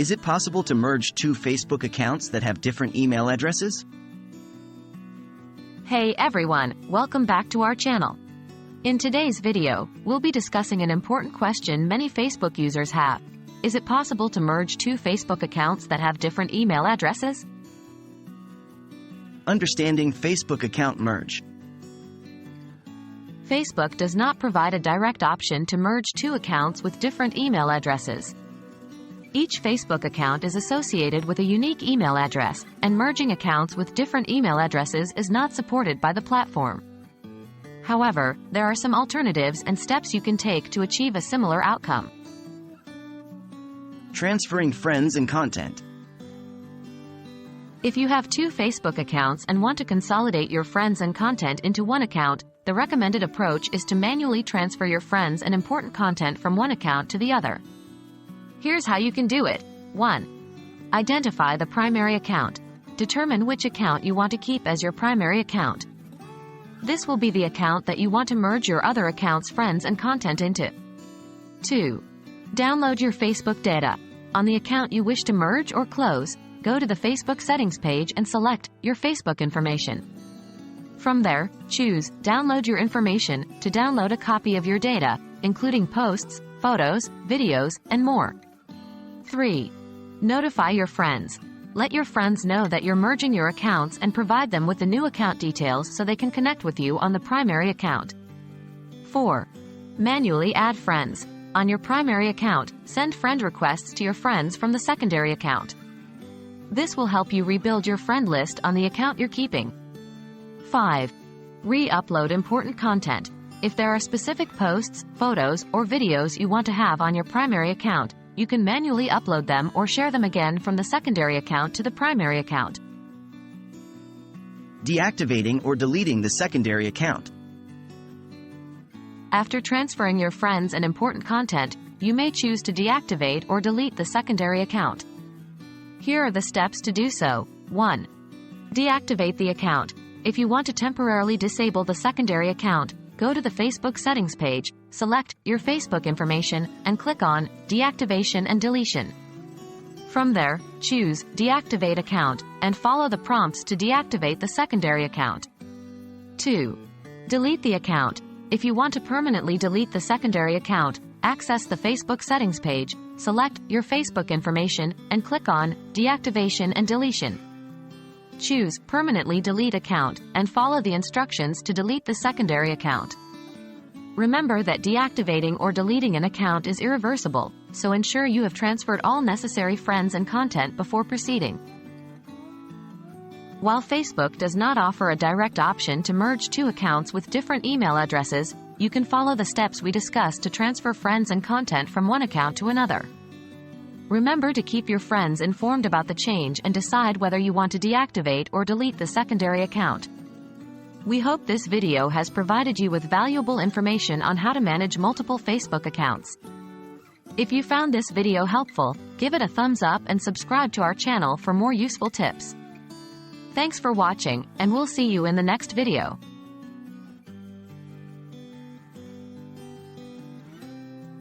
Is it possible to merge two Facebook accounts that have different email addresses? Hey everyone, welcome back to our channel. In today's video, we'll be discussing an important question many Facebook users have. Is it possible to merge two Facebook accounts that have different email addresses? Understanding Facebook account merge. Facebook does not provide a direct option to merge two accounts with different email addresses. Each Facebook account is associated with a unique email address, and merging accounts with different email addresses is not supported by the platform. However, there are some alternatives and steps you can take to achieve a similar outcome. Transferring friends and content. If you have two Facebook accounts and want to consolidate your friends and content into one account, the recommended approach is to manually transfer your friends and important content from one account to the other. Here's how you can do it. 1. Identify the primary account. Determine which account you want to keep as your primary account. This will be the account that you want to merge your other accounts' friends and content into. 2. Download your Facebook data. On the account you wish to merge or close, go to the Facebook settings page and select your Facebook information. From there, choose Download Your Information to download a copy of your data, including posts, photos, videos, and more. 3. Notify your friends. Let your friends know that you're merging your accounts and provide them with the new account details so they can connect with you on the primary account. 4. Manually add friends. On your primary account, send friend requests to your friends from the secondary account. This will help you rebuild your friend list on the account you're keeping. 5. Re-upload important content. If there are specific posts, photos, or videos you want to have on your primary account, you can manually upload them or share them again from the secondary account to the primary account. Deactivating or deleting the secondary account. After transferring your friends and important content, you may choose to deactivate or delete the secondary account. Here are the steps to do so. 1. Deactivate the account. If you want to temporarily disable the secondary account, go to the Facebook settings page, select your Facebook information, and click on Deactivation and Deletion. From there, choose Deactivate Account, and follow the prompts to deactivate the secondary account. 2. Delete the account. If you want to permanently delete the secondary account, access the Facebook settings page, select your Facebook information, and click on Deactivation and Deletion. Choose Permanently Delete Account, and follow the instructions to delete the secondary account. Remember that deactivating or deleting an account is irreversible, so ensure you have transferred all necessary friends and content before proceeding. While Facebook does not offer a direct option to merge two accounts with different email addresses, you can follow the steps we discussed to transfer friends and content from one account to another. Remember to keep your friends informed about the change and decide whether you want to deactivate or delete the secondary account. We hope this video has provided you with valuable information on how to manage multiple Facebook accounts. If you found this video helpful, give it a thumbs up and subscribe to our channel for more useful tips. Thanks for watching, and we'll see you in the next video.